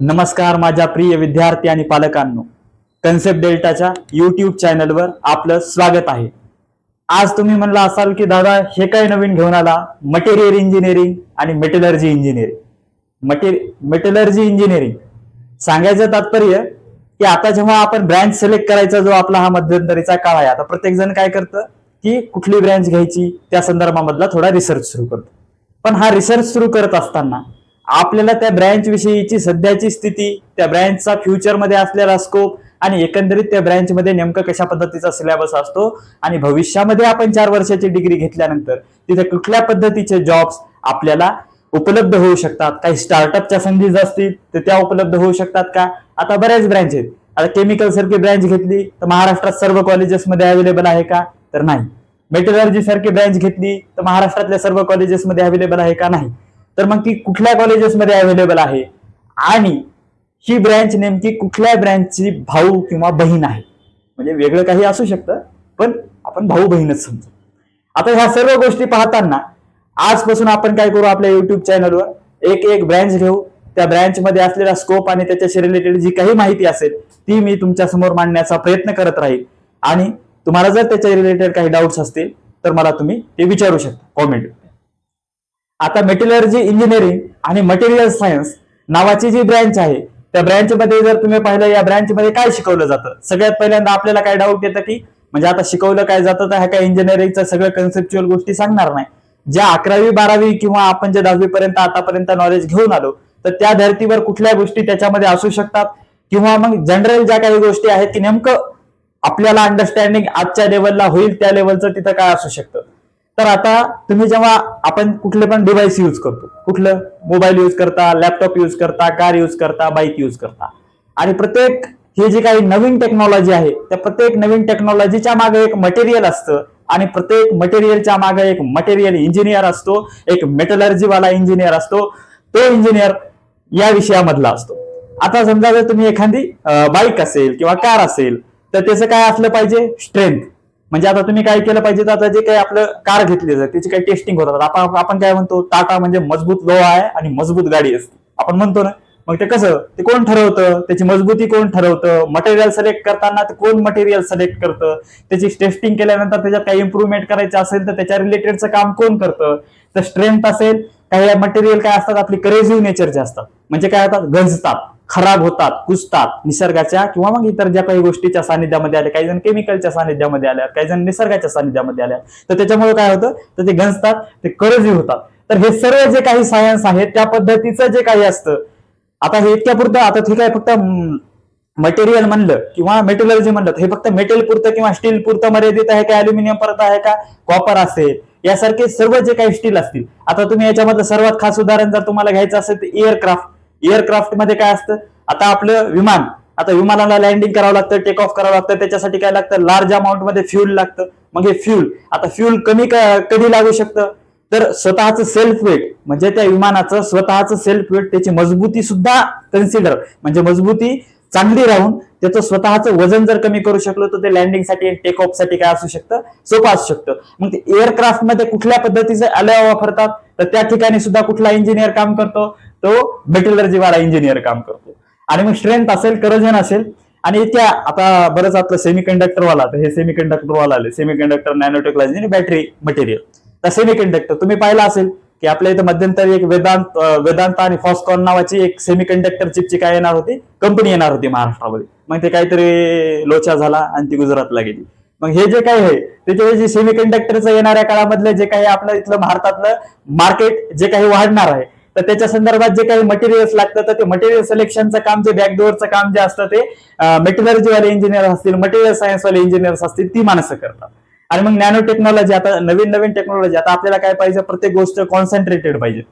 नमस्कार माझ्या प्रिय विद्यार्थी आणि पालकांनो, कन्सेप्ट डेल्टाच्या युट्यूब चॅनलवर आपलं स्वागत आहे. आज तुम्ही म्हणला असाल की दादा हे काय नवीन घेऊन आला, मटेरियल इंजिनिअरिंग आणि मेटलर्जी इंजिनिअरिंग. मेटलर्जी इंजिनिअरिंग सांगायचं तात्पर्य की आता जेव्हा आपण ब्रँच सिलेक्ट करायचा जो आपला हा मध्यंतरीचा काळ आहे, आता प्रत्येक जण काय करतं की कुठली ब्रँच घ्यायची त्या संदर्भामधला थोडा रिसर्च सुरू करतो. पण हा रिसर्च सुरू करत असताना आपल्याला त्या ब्रँच विषयीची सध्याची स्थिती, त्या ब्रँचचा फ्युचरमध्ये असलेला स्कोप आणि एकंदरीत त्या ब्रँचमध्ये नेमकं कशा पद्धतीचा सिलेबस असतो आणि भविष्यामध्ये आपण 4 वर्षाची डिग्री घेतल्यानंतर तिथे कुठल्या पद्धतीचे जॉब्स आपल्याला उपलब्ध होऊ शकतात, काही स्टार्टअपच्या संधी असतील तर त्या उपलब्ध होऊ शकतात का. आता बऱ्याच ब्रँच आहेत. आता केमिकल सारखी ब्रँच घेतली तर महाराष्ट्रात सर्व कॉलेजेसमध्ये अवेलेबल आहे का, तर नाही. मेटलर्जी सारखी ब्रँच घेतली तर महाराष्ट्रातल्या सर्व कॉलेजेसमध्ये अवेलेबल आहे का, नाही. तर मग ती कुठल्या कॉलेजेसमध्ये अवेलेबल आहे आणि ही ब्रँच नेमकी कुठल्या ब्रँचची भाऊ किंवा बहीण आहे, म्हणजे वेगळं काही असू शकतं पण आपण भाऊ बहीणच समजू. आता ह्या सर्व गोष्टी पाहताना आजपासून आपण काय करू, आपल्या युट्यूब चॅनलवर एक एक ब्रँच घेऊ, त्या ब्रँच मध्ये असलेला स्कोप आणि त्याच्याशी रिलेटेड जी काही माहिती असेल ती मी तुमच्या समोर मांडण्याचा प्रयत्न करत राहील. आणि तुम्हाला जर त्याच्या रिलेटेड काही डाऊट्स असतील तर मला तुम्ही ते विचारू शकता कॉमेंट. आता मेटलर्जी इंजिनिअरिंग आणि मटेरियल सायन्स नावाची जी ब्रँच आहे त्या ब्रँच मध्ये जर तुम्ही पाहिलं, या ब्रँच मध्ये काय शिकवलं जातं, सगळ्यात पहिल्यांदा आपल्याला काय डाऊट येतं की म्हणजे आता शिकवलं काय जातं, तर ह्या काय इंजिनिअरिंगचं सगळं कन्सेप्च्युअल गोष्टी सांगणार नाही. ज्या 11वी 12वी किंवा आपण जे 10वी पर्यंत आतापर्यंत नॉलेज घेऊन आलो तर त्या धर्तीवर कुठल्या गोष्टी त्याच्यामध्ये असू शकतात, किंवा मग जनरल ज्या काही गोष्टी आहेत की नेमकं आपल्याला अंडरस्टँडिंग आजच्या लेवलला होईल त्या लेवलचं तिथं काय असू शकतं. तर आता तुम्ही जेव्हा आपण कुठले पण डिव्हाइस यूज करतो, कुठलं मोबाईल यूज करता, लॅपटॉप यूज करता, कार यूज करता, बाईक यूज करता, आणि प्रत्येक हे जे काही नवीन टेक्नॉलॉजी आहे त्या प्रत्येक नवीन टेक्नॉलॉजीच्या मागे एक मटेरियल असतं आणि प्रत्येक मटेरियलच्या मागे एक मटेरियल इंजिनियर असतो, एक मेटलर्जीवाला इंजिनियर असतो. तो इंजिनियर या विषयामधला असतो. आता समजा जर तुम्ही एखादी बाईक असेल किंवा कार असेल तर त्याचं काय असलं पाहिजे, स्ट्रेंथ. म्हणजे आता तुम्ही काय केलं पाहिजे, आता जे काही आपलं कार घेतली जाते त्याची काही टेस्टिंग होतात. आपण काय म्हणतो, टाटा म्हणजे मजबूत लोहा आहे आणि मजबूत गाडी असते आपण म्हणतो ना. मग ते कसं, ते कोण ठरवतं, त्याची मजबूती कोण ठरवतं, मटेरियल सिलेक्ट करताना ते कोण मटेरियल सिलेक्ट करतं, त्याची टेस्टिंग केल्यानंतर त्याच्यात काही इम्प्रूव्हमेंट करायचं असेल तर त्याच्या रिलेटेडचं काम कोण करतं. तर स्ट्रेंथ असेल, काही मटेरियल काय असतात आपली करेसिव्ह नेचरचे असतात, म्हणजे काय होतात, गंजतात, खराब होतात, कुजतात, निसर्गाच्या किंवा मग इतर ज्या काही गोष्टीच्या सानिध्यामध्ये आल्या, काही जण केमिकलच्या सानिध्यामध्ये आल्या, काही जण निसर्गाच्या सानिध्यामध्ये आल्या, तर त्याच्यामुळे काय होतं, तर ते गंजतात, ते करेसिव्ह होतात. तर हे सर्व जे काही सायन्स आहे त्या पद्धतीचं जे काही असतं, आता हे इतक्या पुरतं, आता ठीक आहे फक्त मटेरियल म्हणलं किंवा मेटलर्जी म्हणलं हे फक्त मेटल पुरतं किंवा स्टील पुरतं मर्यादित आहे का, अल्युमिनियम परत आहे का, कॉपर असेल, यासारखे सर्व जे काही स्टील असतील. आता तुम्ही याच्यामध्ये सर्वात खास उदाहरण जर तुम्हाला घ्यायचं असेल तर एअरक्राफ्ट मध्ये काय असतं, आता आपलं विमान, आता विमानाला लँडिंग करावं लागतं, टेक ऑफ करावं लागतं, त्याच्यासाठी काय लागतं, लार्ज अमाऊंट मध्ये फ्यूल लागतं. मग हे फ्यूल, आता फ्यूल कधी लागू शकतं, तर स्वतःचं सेल्फ वेट, म्हणजे त्या विमानाचं स्वतःचं सेल्फ वेट, त्याची मजबूती सुद्धा कन्सिडर, म्हणजे मजबूती चांगली राहून त्याचं स्वतःचं वजन जर कमी करू शकलो तर ते लँडिंगसाठी, टेक ऑफ साठी काय असू शकतं, सोपं असू शकतं. मग ते एअरक्राफ्ट मध्ये कुठल्या पद्धतीचे अलाय वापरतात, तर त्या ठिकाणी सुद्धा कुठला इंजिनियर काम करतो, तो मेटलर्जी वाला इंजिनियर काम करतो. आणि मग स्ट्रेंथ असेल, करोजन असेल, आणि इतक्या आता बरंच आपलं सेमीकंडक्टर वाला, तर हे सेमीकंडक्टर वाला आले, सेमीकंडक्टर, नॅनो टेक्नॉलॉजी आणि बॅटरी मटेरियल. तर सेमीकंडक्टर तुम्ही पाहिलं असेल की आपल्या इथं मध्यंतरी एक वेदांत आणि फॉस्कॉन नावाची एक सेमीकंडक्टर चिपची काय येणार होती, कंपनी येणार होती महाराष्ट्रामध्ये. मग ते काहीतरी लोचा झाला आणि ती गुजरातला गेली. मग हे जे काही आहे त्याच्याऐवजी सेमीकंडक्टरचं येणाऱ्या काळामधलं जे काही आपलं इथलं भारतातलं मार्केट जे काही वाढणार आहे, तर त्याच्या संदर्भात जे काही मटेरियल्स लागतं तर ते मटेरियल सिलेक्शनचं काम, जे बॅकडोअरचं काम जे असतं ते मेटलर्जीवाले इंजिनियर असतील, मटेरियल सायन्सवाले इंजिनियर्स असतील, ती माणसं करतात. आणि मग नॅनो टेक्नॉलॉजी, आता नवीन टेक्नॉलॉजी, आता आपल्याला काय पाहिजे, प्रत्येक गोष्ट कॉन्सन्ट्रेटेड पाहिजे.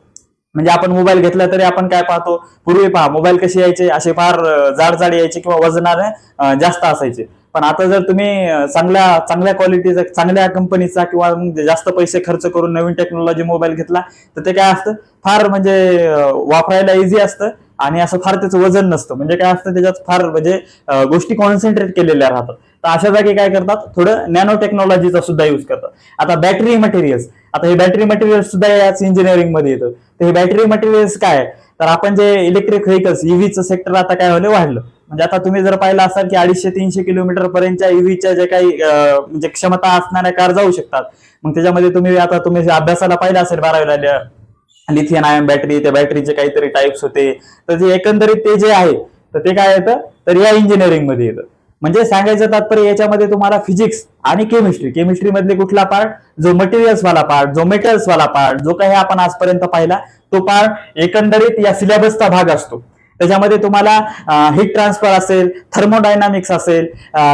म्हणजे आपण मोबाईल घेतला तरी आपण काय पाहतो, पूर्वी पहा मोबाईल कसे यायचे, असे फार जाड यायचे किंवा वजनाने जास्त असायचे. पण आता जर तुम्ही चांगल्या क्वालिटीचा, चांगल्या कंपनीचा किंवा जास्त पैसे खर्च करून नवीन टेक्नॉलॉजी मोबाईल घेतला तर ते काय असतं, फार म्हणजे वापरायला इझी असतं आणि असं फार त्याचं वजन नसतं. म्हणजे काय असतं, त्याच्यात फार म्हणजे गोष्टी कॉन्सन्ट्रेट केलेल्या राहतात. तर अशा जागी काय करतात, थोडं नॅनो टेक्नॉलॉजीचा सुद्धा युज करतात. आता बॅटरी मटेरियल्स, आता हे बॅटरी मटेरियल्स सुद्धा याच इंजिनिअरिंग मध्ये येतं. तर हे बॅटरी मटेरियल्स काय, तर आपण जे इलेक्ट्रिक व्हेकल्स ईव्हीचं सेक्टर आता काय वाढलं. म्हणजे आता तुम्ही जर पाहिलं असाल की 250-300 किलोमीटर पर्यंतच्या ईव्हीच्या जे काही म्हणजे क्षमता असणाऱ्या कार जाऊ शकतात. मग त्याच्यामध्ये तुम्ही अभ्यासाला पाहिलं असेल 12वीला लिथियम आयन बॅटरी, त्या बॅटरीचे काहीतरी टाइप्स होते. तर जे एकंदरीत ते जे आहे तर ते काय येतं तर या इंजिनिअरिंग मध्ये येतं. म्हणजे सांगायचं तात्पर्य याच्यामध्ये तुम्हाला फिजिक्स आणि केमिस्ट्री मधले कुठला पार्ट, जो मटेरियल्स वाला पार्ट, जो मेटल्स वाला पार्ट, जो काही आपण आजपर्यंत पाहिला तो पार्ट एकंदरीत या सिलेबसचा भाग असतो. त्याच्यामध्ये तुम्हाला हीट ट्रान्सफर असेल, थर्मोडायनामिक्स असेल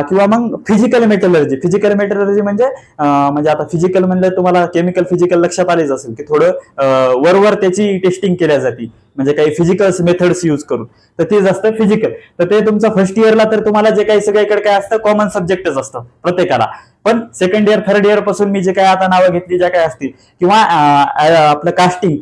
किंवा मग फिजिकल मेटलर्जी म्हणजे आता फिजिकल म्हणलं तुम्हाला केमिकल फिजिकल लक्षात आलेच असेल की थोडं वरवर त्याची टेस्टिंग केल्या जाते, म्हणजे काही फिजिकल मेथड्स यूज करून. तर तेच असतं फिजिकल. तर ते तुमचं फर्स्ट इयरला तर तुम्हाला जे काही सगळीकडे काय असतं कॉमन सब्जेक्टच असतं प्रत्येकाला. पण सेकंड इयर थर्ड इयर पासून मी जे काही आता नावं घेतली ज्या काय असतील किंवा आपलं कास्टिंग,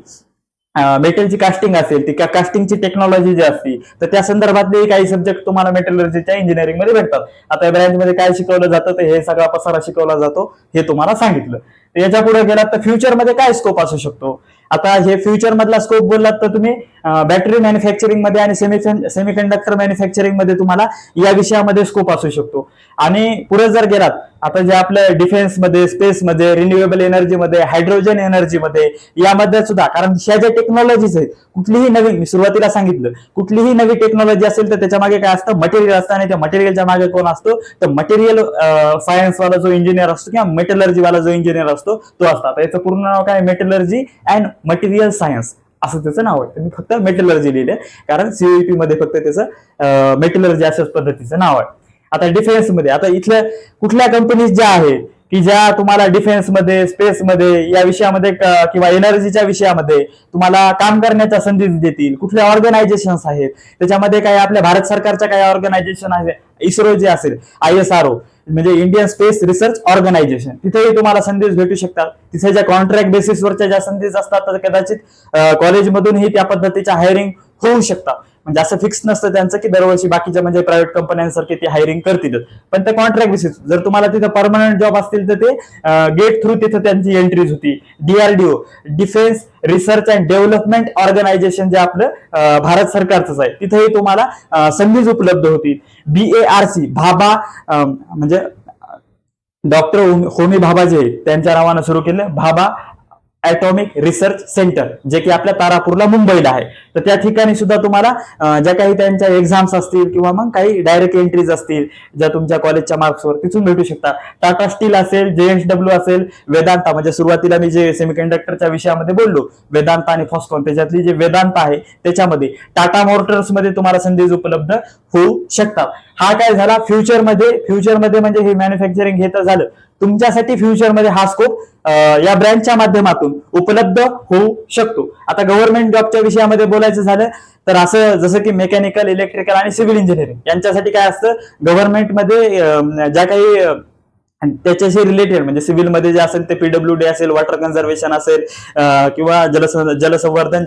मेटलची कास्टिंग असेल, ती कास्टिंगची टेक्नॉलॉजी जी असते तर त्या संदर्भातले काही सब्जेक्ट तुम्हाला मेटलर्जीच्या इंजिनिअरिंग मध्ये भेटतात. आता या ब्रँच मध्ये काय शिकवलं जातं तर हे सगळा पसारा शिकवला जातो, हे तुम्हाला सांगितलं. याच्या पुढे गेलात तर फ्युचरमध्ये काय स्कोप असू शकतो. आता हे फ्युचर मधला स्कोप बोललात तर तुम्ही बॅटरी मॅन्युफॅक्चरिंग मध्ये आणि सेमीकंडक्टर मॅन्युफॅक्चरिंग मध्ये तुम्हाला या विषयामध्ये स्कोप असू शकतो. आणि पुढे जर गेलात आता जे आपलं डिफेन्स मध्ये, स्पेस मध्ये, रिन्युएबल एनर्जी मध्ये, हायड्रोजन एनर्जी मध्ये, यामध्ये सुद्धा, कारण ह्या ज्या टेक्नॉलॉजीज आहेत कुठलीही नवीन, मी सुरुवातीला सांगितलं कुठलीही नवी टेक्नॉलॉजी असेल तर त्याच्या मागे काय असतं मटेरियल असतं. आणि त्या मटेरियलच्या मागे कोण असतो तर मटेरियल सायन्स वाला जो इंजिनियर असतो किंवा मेटलर्जी वाला जो इंजिनियर असतो तो असतो. याचं पूर्ण नाव काय, मेटलर्जी अँड मटेरियल सायन्स असं त्याचं नाव आहे. मी फक्त मेटलर्जी लिहिले कारण सीईपी मध्ये फक्त त्याचं मेटलर्जी अशाच पद्धतीचं नाव आहे. आता डिफेन्स मध्ये, आता इथल्या कुठल्या कंपनीज ज्या आहेत की ज्या तुम्हाला डिफेन्समध्ये, स्पेसमध्ये या विषयामध्ये किंवा एनर्जीच्या विषयामध्ये तुम्हाला काम करण्याच्या संधी देतील, कुठल्या ऑर्गनायझेशन्स आहेत त्याच्यामध्ये, काय आपल्या भारत सरकारच्या काही ऑर्गनायझेशन आहे, इस्रो जे असेल, ISRO म्हणजे इंडियन स्पेस रिसर्च ऑर्गनायझेशन, तिथेही तुम्हाला संदेश भेटू शकतात. तिथे ज्या कॉन्ट्रॅक्ट बेसिसवरच्या ज्या संदेश असतात तर कदाचित कॉलेजमधूनही त्या पद्धतीच्या हायरिंग होऊ शकतात. म्हणजे असं फिक्स नसतं त्यांचं की दरवर्षी बाकीच्या म्हणजे प्रायव्हेट कंपन्यांसारखे ते हायरिंग करतील, पण ते कॉन्ट्रॅक्ट बेसिस. जर तुम्हाला तिथं परमनंट जॉब असतील तर ते गेट थ्रू तिथं त्यांची एंट्रीज होती. DRDO, defence research and development organisation, जे आपलं भारत सरकारचंच आहे, तिथेही तुम्हाला संधीच उपलब्ध होती. BARC भाभा म्हणजे डॉक्टर होमी भाभा जे त्यांच्या नावानं सुरू केलं भाभा ॲटॉमिक रिसर्च सेंटर, जे की आपल्या तारापूरला मुंबईला आहे. तर त्या ठिकाणी सुद्धा तुम्हाला ज्या काही त्यांच्या एक्झाम्स असतील किंवा मग काही डायरेक्ट एंट्रीज असतील ज्या तुमच्या कॉलेजच्या मार्क्सवर, तिथून भेटू शकतात. टाटा स्टील असेल, JSW असेल, वेदांता, म्हणजे सुरुवातीला मी जे सेमीकंडक्टरच्या विषयामध्ये बोललो वेदांता आणि फॉस्कॉन, त्याच्यातली जे वेदांता आहे त्याच्यामध्ये, टाटा मोटर्स मध्ये तुम्हाला संधी उपलब्ध होऊ शकतात. हा काय झाला फ्युचरमध्ये म्हणजे हे मॅन्युफॅक्चरिंग हे तर झालं. तुमच्यासाठी फ्युचरमध्ये हा स्कोप या ब्रँचच्या माध्यमातून उपलब्ध होऊ शकतो. आता गव्हर्नमेंट जॉबच्या विषयामध्ये बोलायचं झालं तर असं जसं की मेकॅनिकल, इलेक्ट्रिकल आणि सिव्हिल इंजिनिअरिंग यांच्यासाठी काय असतं, गव्हर्नमेंटमध्ये ज्या काही त्याच्याशी रिलेटेड म्हणजे सिव्हिलमध्ये जे असेल ते PWD असेल, वॉटर कन्झर्वेशन असेल किंवा जलसंवर्धन,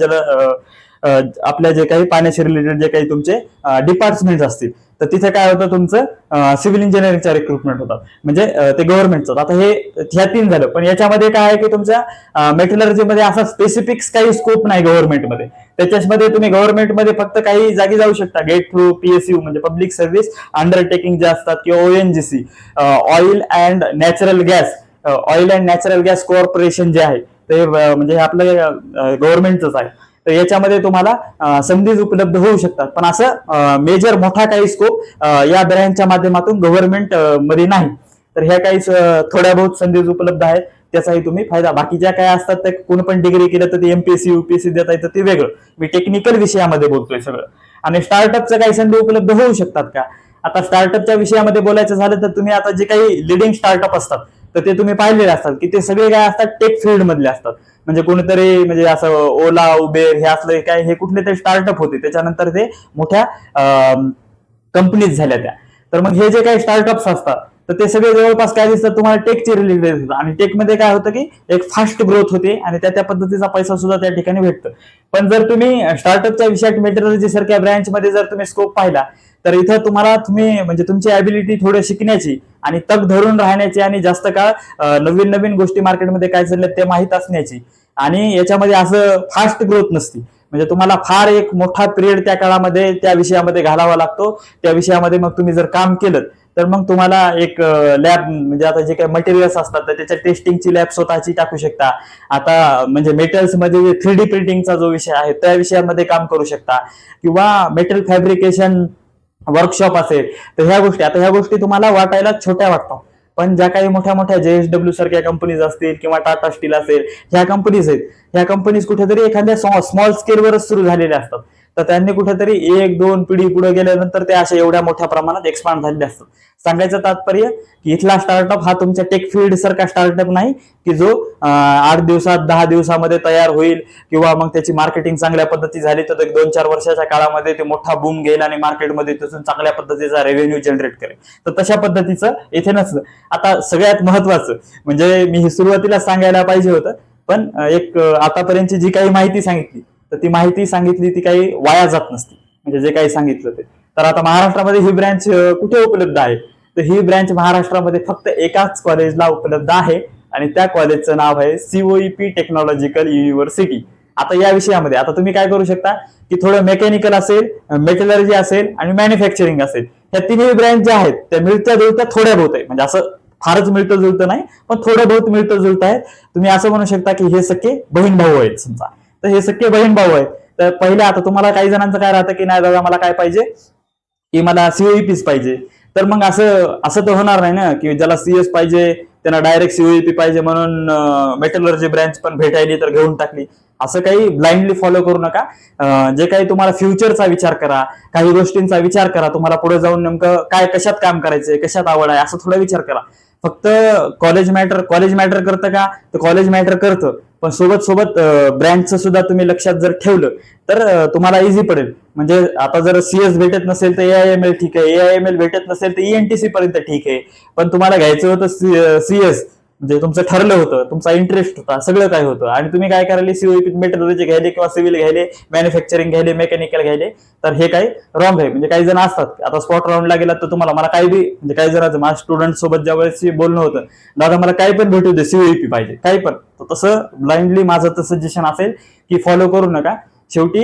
आपल्या जे काही पाण्याशी रिलेटेड जे काही तुमचे डिपार्टमेंट असतील तर तिथे काय होतं तुमचं सिव्हिल इंजिनिअरिंगच्या रिक्रुटमेंट होतात, म्हणजे ते गव्हर्नमेंटचं. आता हे ह्या 3 झालं, पण याच्यामध्ये काय आहे की तुमच्या मेटलर्जीमध्ये असा स्पेसिफिक काही स्कोप नाही गव्हर्नमेंटमध्ये. त्याच्यामध्ये तुम्ही गव्हर्नमेंटमध्ये फक्त काही जागी जाऊ शकता गेट थ्रू PSU म्हणजे पब्लिक सर्व्हिस अंडरटेकिंग जे असतात, किंवा ONGC oil and natural gas corporation जे आहे ते म्हणजे आपलं गव्हर्नमेंटच आहे. तर याच्यामध्ये तुम्हाला संधी उपलब्ध होऊ शकतात, पण असं मेजर मोठा काही स्कोप या ब्रँचच्या माध्यमातून गव्हर्नमेंट मध्ये नाही. तर ह्या काही थोड्या बहुत संधी उपलब्ध आहेत, त्याचाही तुम्ही फायदा. बाकीच्या काय असतात ते कोण पण डिग्री केलं तर ते MPSC UPSC देता येतं, ते वेगळं. मी टेक्निकल विषयामध्ये बोलतोय सगळं. आणि स्टार्टअपच्या काही संधी उपलब्ध होऊ शकतात का, आता स्टार्टअपच्या विषयामध्ये बोलायचं झालं तर तुम्ही आता जे काही लिडिंग स्टार्टअप असतात तर ते तुम्ही पाहिलेले असतात की ते सगळे काय असतात टेक फील्ड मधले असतात. म्हणजे कोणीतरी म्हणजे असं ओला, उबेर हे असलं काय, हे कुठले तरी स्टार्टअप होते, त्याच्यानंतर ते मोठ्या कंपनीज झाल्या त्या. तर मग हे जे काही स्टार्टअप्स असतात तर ते सगळे जवळपास काय दिसतात तुम्हाला टेकचे रिलेटेड होतं. आणि टेकमध्ये काय होतं की एक फास्ट ग्रोथ होते आणि त्या पद्धतीचा पैसा सुद्धा त्या ठिकाणी भेटतो. पण जर तुम्ही स्टार्टअपच्या विषयात मेटलर्जी सारख्या ब्रँचमध्ये जर तुम्ही स्कोप पाहिला तर इथं तुम्ही म्हणजे तुमची ॲबिलिटी थोडं शिकण्याची आणि तग धरून राहण्याची आणि जास्त काळ नवीन गोष्टी मार्केटमध्ये काय चालल्यात ते माहीत असण्याची, आणि याच्यामध्ये असं फास्ट ग्रोथ नसते. म्हणजे तुम्हाला फार एक मोठा पिरियड त्या काळामध्ये त्या विषयामध्ये घालावा लागतो. त्या विषयामध्ये मग तुम्ही जर काम केलं तर मग तुम्हाला एक लॅब, म्हणजे आता जे काही मटेरियल्स असतात तर त्याच्या टेस्टिंगची लॅब स्वतःची टाकू शकता. आता म्हणजे मेटल्स मध्ये जे 3D प्रिंटिंगचा जो विषय आहे त्या विषयामध्ये काम करू शकता, किंवा मेटल फॅब्रिकेशन वर्कशॉप असेल. तर ह्या गोष्टी तुम्हाला वाटायला छोट्या वाटतात, पण ज्या काही मोठ्या मोठ्या JSW सारख्या कंपनीज असतील किंवा टाटा स्टील असेल, ह्या कंपनीज आहेत, ह्या कंपनीज कुठेतरी एखाद्या स्मॉल स्केलवरच सुरू झालेल्या असतात. तर त्यांनी कुठेतरी एक दोन पिढी पुढे गेल्यानंतर ते अशा एवढ्या मोठ्या प्रमाणात एक्सपांड झालेले असतात. सांगायचं तात्पर्य की इथला स्टार्टअप हा तुमच्या टेक फील्ड सारखा स्टार्टअप नाही की जो 8 दिवसात 10 दिवसामध्ये तयार होईल, किंवा मग त्याची मार्केटिंग चांगल्या पद्धती झाली तर 2-4 वर्षाच्या काळामध्ये ते मोठा बूम घेईल आणि मार्केटमध्ये त्यातून चांगल्या पद्धतीचा रेव्हेन्यू जनरेट करेल. तर तशा पद्धतीचं इथे नसतं. आता सगळ्यात महत्वाचं म्हणजे मी हे सुरुवातीला सांगायला पाहिजे होतं, पण एक आतापर्यंतची जी काही माहिती सांगितली तर ती माहिती सांगितली ती काही वाया जात नसती, म्हणजे जे काही सांगितलं ते. तर आता महाराष्ट्रामध्ये ही ब्रँच कुठे उपलब्ध आहे, तर ही ब्रँच महाराष्ट्रामध्ये फक्त एकाच कॉलेजला उपलब्ध आहे, आणि त्या कॉलेजचं नाव आहे COEP टेक्नॉलॉजिकल युनिव्हर्सिटी. आता या विषयामध्ये आता तुम्ही काय करू शकता की थोडं मेकॅनिकल असेल, मेटलर्जी असेल आणि मॅन्युफॅक्चरिंग असेल, ह्या तिन्ही ब्रँच ज्या आहेत त्या मिळत्या जुळत्या थोड्या बहुत आहे. म्हणजे असं फारच मिळतं जुळतं नाही, पण थोडं बहुत मिळतं जुळतं आहे. तुम्ही असं म्हणू शकता की हे सख्खे बहीण भाऊ आहेत समजा. तर हे सख्खे बहीण भाऊ आहेत. तर पहिले आता तुम्हाला काही जणांचं काय राहतं की नाही दादा मला काय पाहिजे की मला COEPच पाहिजे. तर मग असं तर होणार नाही ना की ज्याला CS पाहिजे त्यांना डायरेक्ट COEP पाहिजे म्हणून मेटलर्जी ब्रँच पण भेटायली तर घेऊन टाकली. असं काही ब्लाइंडली फॉलो करू नका. जे काही तुम्हाला फ्युचरचा विचार करा, काही गोष्टींचा विचार करा, तुम्हाला पुढे जाऊन नेमकं काय कशात काम करायचंय, कशात आवड आहे असं थोडा विचार करा. फक्त कॉलेज मॅटर करतं का, तर कॉलेज मॅटर करतं, पण सोबत ब्रँचचं सुद्धा तुम्ही लक्षात जर ठेवलं तर तुम्हाला इझी पडेल. म्हणजे आता जर CS भेटत नसेल तर AIML ठीक आहे, AIML भेटत नसेल तर ENTC पर्यंत ठीक आहे, पण तुम्हाला घ्यायचं होतं CS, म्हणजे तुमचं ठरलं होतं, तुमचा इंटरेस्ट होता, सगळं काय होतं, आणि तुम्ही काय करायले COEP मेटलर्जी घ्यायले किंवा सिव्हिल घ्यायले, मॅन्युफॅक्चरिंग घ्यायले, मेकॅनिकल घ्यायले, तर हे काही रॉंग आहे. म्हणजे काही जण असतात आता स्पॉट राऊंडला गेलात तर तुम्हाला मला काही बी, म्हणजे काही जणांचं माझ्या स्टुडंट सोबत ज्यावेळेस बोलणं होतं, दादा मला काही पण भेटू दे COEP पाहिजे काही पण, तर तसं ब्लाइंडली माझं तर सजेशन असेल की फॉलो करू नका. शेवटी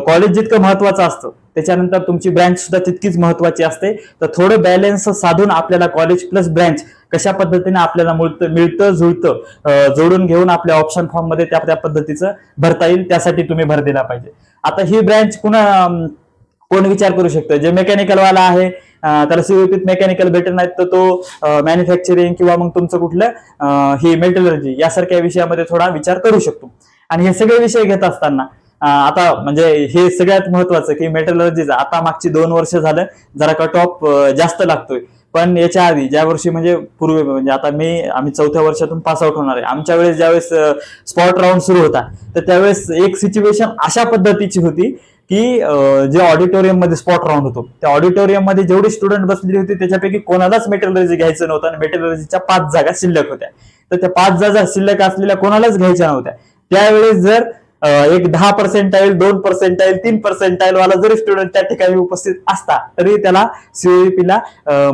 कॉलेज जितकं महत्वाचं असतं त्याच्यानंतर तुमची ब्रँच सुद्धा तितकीच महत्वाची असते. तर थोडं बॅलन्स साधून आपल्याला कॉलेज प्लस ब्रँच कशा पद्धतीने आपल्याला मिळतं जुळतं जोडून घेऊन आपल्या ऑप्शन फॉर्म मध्ये त्या पद्धतीचं भरता येईल, त्यासाठी तुम्ही भर दिला पाहिजे. आता ही ब्रँच कोण विचार करू शकतं, जे मेकॅनिकल वाला आहे त्याला COEP मेकॅनिकल भेटत नाहीत तर तो मॅन्युफॅक्चरिंग किंवा मग तुमचं कुठलं ही मेटलर्जी यासारख्या विषयामध्ये थोडा विचार करू शकतो. आणि हे सगळे विषय घेत असताना आता म्हणजे हे सगळ्यात महत्वाचं की मेटलर्जीचा आता मागची 2 वर्ष झालं जरा कट ऑफ जास्त लागतोय, पण याच्या आधी ज्या वर्षी म्हणजे पूर्वी, म्हणजे आता आम्ही 4थ्या वर्षातून पास आउट होणार आहे, आमच्या वेळेस ज्यावेळेस स्पॉट राऊंड सुरू होता तर त्यावेळेस एक सिच्युएशन अशा पद्धतीची होती की जे ऑडिटोरियम मध्ये स्पॉट राऊंड होतो त्या ऑडिटोरियम मध्ये जेवढे स्टुडंट बसलेले होते त्याच्यापैकी कोणालाच मेटलर्जी घ्यायचं नव्हतं, आणि मेटलर्जीच्या 5 जागा शिल्लक होत्या. तर त्या 5 जागा शिल्लक असलेल्या कोणालाच घ्यायच्या नव्हत्या. त्यावेळेस जर एक 10% 2% 3% वाला जरी स्टुडंट त्या ठिकाणी उपस्थित असता तरी त्याला COEP ला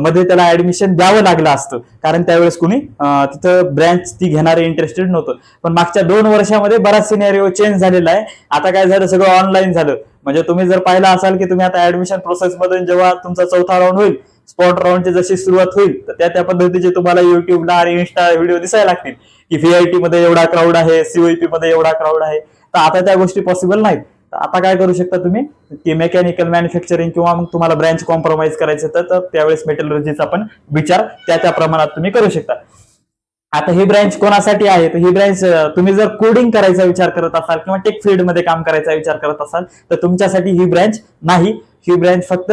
मध्ये त्याला ऍडमिशन द्यावं लागलं असतं, कारण त्यावेळेस कुणी तिथं ब्रँच ती घेणारे इंटरेस्टेड नव्हतं. पण मागच्या 2 वर्षामध्ये बराच सिनेरिओ चेंज झालेला आहे. आता काय झालं, सगळं ऑनलाईन झालं. म्हणजे तुम्ही जर पाहिलं असाल की तुम्ही आता ऍडमिशन प्रोसेस मधून जेव्हा तुमचा 4था राऊंड होईल, स्पॉट राऊंडची जशी सुरुवात होईल तर त्या पद्धतीचे तुम्हाला युट्यूबला आणि इन्स्टा व्हिडिओ दिसायला लागतील की VIT मध्ये एवढा क्राऊड आहे, COEP मध्ये एवढा क्राऊड आहे. तर आता त्या गोष्टी पॉसिबल नाहीत. तर आता काय करू शकता तुम्ही की मेकॅनिकल, मॅन्युफॅक्चरिंग किंवा मग तुम्हाला ब्रँच कॉम्प्रोमाइज करायचं तर त्यावेळेस मेटलर्जीचा पण विचार त्या प्रमाणात तुम्ही करू शकता. आता ही ब्रँच कोणासाठी आहे, तर ही ब्रँच तुम्ही जर कोडिंग करायचा विचार करत असाल किंवा टेक फील्ड मध्ये काम करायचा विचार करत असाल तर तुमच्यासाठी ही ब्रँच नाही. ही ब्रँच फक्त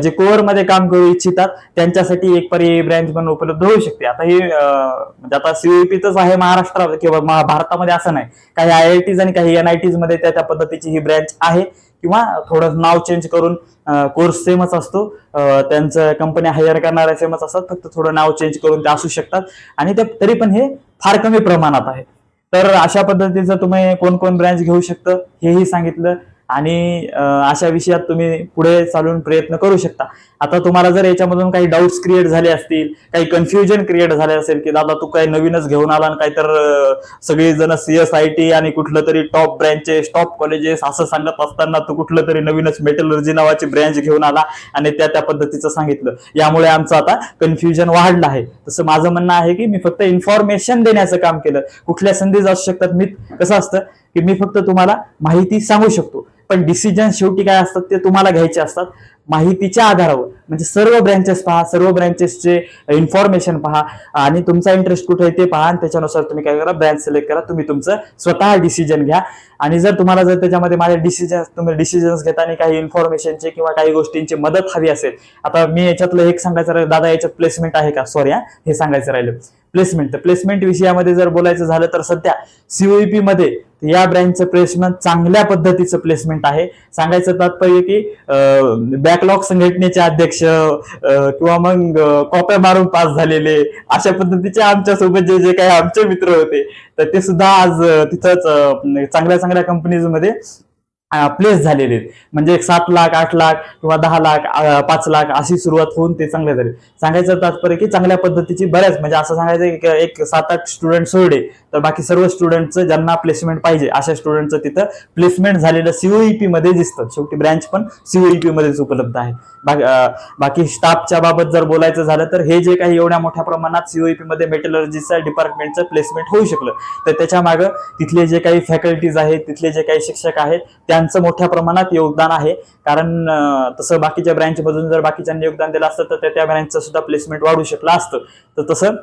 जे कोअर मध्ये काम करू इच्छितात त्यांच्यासाठी एक पर्यायी ब्रँच पण उपलब्ध होऊ शकते. आता ही म्हणजे आता COEPच आहे महाराष्ट्रात किंवा भारतामध्ये असं नाही, काही IITs आणि काही NITs मध्ये त्या पद्धतीची ही ब्रँच आहे, किंवा थोडं नाव चेंज करून कोर्स सेमच असतो, त्यांचं कंपनी हायर करणाऱ्या सेमच असतात, फक्त थोडं नाव चेंज करून ते असू शकतात, आणि तरी पण हे फार कमी प्रमाणात आहे. तर अशा पद्धतीचं तुम्ही कोण ब्रँच घेऊ शकतं हेही सांगितलं. आणि अशा विषयात तुम्ही पुढे चालून प्रयत्न करू शकता. आता तुम्हाला जर याच्यामधून काही डाऊट्स क्रिएट झाले असतील, काही कन्फ्युजन क्रिएट झाले असेल की दादा तू काही नवीनच घेऊन आला आणि काही तर सगळी जण CSIT आणि कुठलं तरी टॉप ब्रँचेस टॉप कॉलेजेस असं सांगत असताना तू कुठलं तरी नवीनच मेटलर्जी नावाची ब्रँच घेऊन आला आणि त्या पद्धतीचं सांगितलं, यामुळे आमचं आता कन्फ्युजन वाढलं आहे. तसं माझं म्हणणं आहे की मी फक्त इन्फॉर्मेशन देण्याचं काम केलं. कुठल्या संधी असू शकतात, मी कसं असतं की मी फक्त तुम्हाला माहिती सांगू शकतो, पण डिसिजन शेवटी काय असतात ते तुम्हाला घ्यायचे असतात माहितीच्या आधारावर. म्हणजे सर्व ब्रँचेस पहा, सर्व ब्रँचेसचे इन्फॉर्मेशन पहा आणि तुमचा इंटरेस्ट कुठे आहे ते पहा आणि त्याच्यानुसार तुम्ही काय करा, ब्रँच सिलेक्ट करा. तुम्ही तुमचं स्वतः डिसिजन घ्या. आणि जर तुम्हाला जर त्याच्यामध्ये माझ्या तुम्ही डिसिजन्स घेताना काही इन्फॉर्मेशनचे किंवा काही गोष्टींची मदत हवी असेल, आता मी याच्यातलं एक सांगायचं राहिलं, दादा याच्यात प्लेसमेंट आहे का, सॉरी हे सांगायचं राहिलं. प्लेसमेंट विषयामध्ये जर बोलायचं झालं तर सध्या COEP मध्ये या ब्रँचचं प्लेसमेंट चांगल्या पद्धतीचं प्लेसमेंट आहे. सांगायचं तात्पर्य की बॅकलॉग संघटनेचे अध्यक्ष किंवा मग कॉप्या मारून पास झालेले अशा पद्धतीचे आमच्या सोबत जे काही आमचे मित्र होते, तर ते सुद्धा आज तिथंच चांगल्या कंपनीजमध्ये प्लेस झालेले आहेत. म्हणजे 7 लाख 8 लाख किंवा 10 लाख 5 लाख अशी सुरुवात होऊन ते चांगले झाले. सांगायचं तात्पर्य की चांगल्या पद्धतीची बऱ्याच, म्हणजे असं सांगायचं की एक 7-8 स्टुडंट सोडले तर बाकी सर्व स्टुडंटचं ज्यांना प्लेसमेंट पाहिजे अशा स्टुडंटचं तिथं प्लेसमेंट झालेलं COEP मध्ये दिसतं. शेवटी ब्रँच पण COEP मध्येच उपलब्ध आहे. बाकी स्टाफच्या बाबत जर बोलायचं झालं तर हे जे काही एवढ्या मोठ्या प्रमाणात COEP मध्ये मेटलर्जीच्या डिपार्टमेंटचं प्लेसमेंट होऊ शकलं, तर त्याच्या मागे तिथले जे काही फॅकल्टीज आहेत, तिथले जे काही शिक्षक आहेत त्यांचं मोठ्या प्रमाणात योगदान आहे. कारण तसं बाकीच्या ब्रँच मधून जर बाकीच्यांनी योगदान दिलं असतं तर त्या ब्रँचचं सुद्धा प्लेसमेंट वाढू शकलं असतं. तर तसं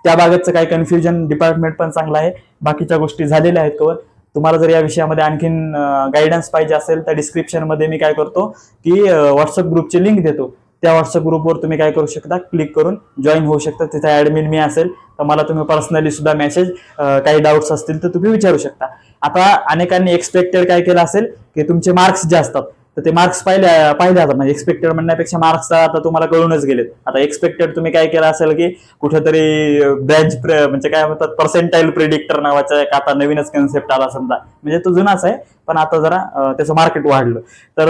त्या बाबतचं काही कन्फ्युजन, डिपार्टमेंट पण चांगलं आहे, बाकीच्या गोष्टी झालेल्या आहेत कवर. तुम्हाला जर या विषयामध्ये आणखीन गायडन्स पाहिजे असेल तर डिस्क्रिप्शन मध्ये मी काय करतो की व्हॉट्सअप ग्रुपची लिंक देतो. त्या व्हॉट्सअप ग्रुपवर तुम्ही काय करू शकता, क्लिक करून जॉईन होऊ शकता. तिथे ऍडमिन मी असेल तर मला तुम्ही पर्सनली सुद्धा मेसेज काही डाऊट्स असतील तर तुम्ही विचारू शकता. आता अनेकांनी एक्सपेक्टेड काय केलं असेल की तुमचे मार्क्स जे असतात तर ते मार्क्स पाहिले आता, म्हणजे एक्सपेक्टेड म्हणण्यापेक्षा मार्क्स आता तुम्हाला कळूनच गेलेत. आता एक्सपेक्टेड तुम्ही काय केलं असेल की कुठेतरी ब्रँच म्हणजे काय म्हणतात पर्सेंटाईल प्रिडिक्टर नावाचा एक आता नवीनच कन्सेप्ट आला समजा, म्हणजे तो जुनाच आहे पण आता जरा त्याचं मार्केट वाढलं. तर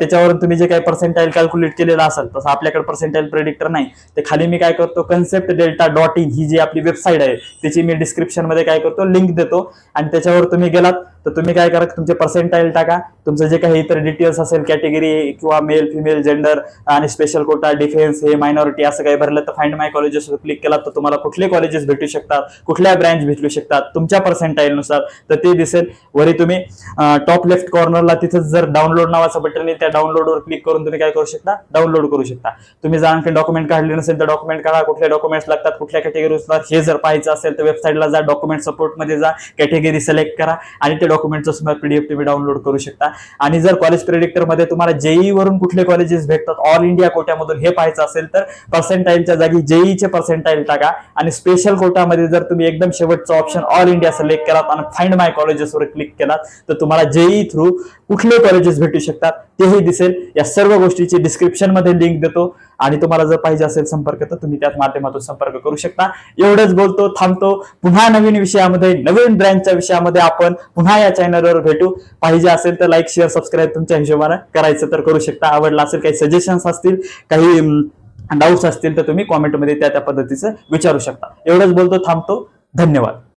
त्याच्यावरून तुम्ही जे काही पर्सेंटाईल कॅल्क्युलेट केलेलं असेल, तसं आपल्याकडे पर्सेंटाईल प्रेडिक्टर नाही. ते खाली मी काय करतो, conceptdelta.in ही जी आपली वेबसाईट आहे त्याची मी डिस्क्रिप्शन मध्ये काय करतो, लिंक देतो. आणि त्याच्यावर तुम्ही गेलात तर तुम्ही काय करा, तुमचे पर्सेंटाईल टाका, तुमचं जे काही इतर डिटेल्स असेल कॅटेगरी किंवा मेल फिमेल जेंडर आणि स्पेशल कोटा डिफेन्स हे मायनॉरिटी असं काही भरलं तर फाइंड माय कॉलेजेसवर क्लिक केला तर तुम्हाला कुठले कॉलेजेस भेटू शकतात, कुठल्या ब्रँच भेटू शकतात तुमच्या पर्सेंटाईल नुसार तर ते दिसेल. वरी तुम्ही टॉप लेफ्ट कॉर्नरला तिथेच जर डाउनलोड नावाचं बटन आहे त्या डाउनलोडवर क्लिक करून तुम्ही काय करू शकता, डाउनलोड करू शकता. तुम्ही जर आणखी डॉक्युमेंट काढले नसेल तर डॉक्युमेंट काढा, कुठले डॉक्युमेंट्स लागतात, कुठल्या कॅटेगरीनुसार हे जर पाहायचं असेल तर वेबसाईटला जा, डॉक्युमेंट सपोर्ट मध्ये जा, कॅटेगरी सिलेक्ट करा आणि ते डॉक्युमेंटचं सुद्धा PDF तुम्ही डाउनलोड करू शकता. आणि जर कॉलेज प्रेडिक्टर मध्ये तुम्हाला JEE वरून कुठले कॉलेजेस भेटतात ऑल इंडिया कोट्यामधून हे पाहायचं असेल तर पर्सेंटाईलच्या जागी JEE चे पर्सेंटाईल टाका. आणि स्पेशल कोटामध्ये जर तुम्ही एकदम शेवटचा ऑप्शन ऑल इंडिया सिलेक्ट केलात आणि फाइंड माय कॉलेजेसवर क्लिक केलात तर तुम्हाला JEE थ्रू कुठले कॉलेजेस भेटू शकतात तेही दिसेल. या सर्व गोष्टीची डिस्क्रिप्शन मध्ये लिंक देतो आणि तुम्हाला जर पाहिजे असेल संपर्क तर तुम्ही त्याच माध्यमातून संपर्क करू शकता. एवढंच बोलतो, थांबतो. पुन्हा नवीन विषयामध्ये, नवीन ब्रँचच्या विषयामध्ये आपण पुन्हा या चॅनलवर भेटू. पाहिजे असेल तर लाईक शेअर सबस्क्राईब तुमच्या हिशोबाने करायचं तर करू शकता. आवडला असेल, काही सजेशन्स असतील, काही डाऊट्स असतील तर तुम्ही कॉमेंटमध्ये त्या पद्धतीचं विचारू शकता. एवढंच बोलतो, थांबतो. धन्यवाद.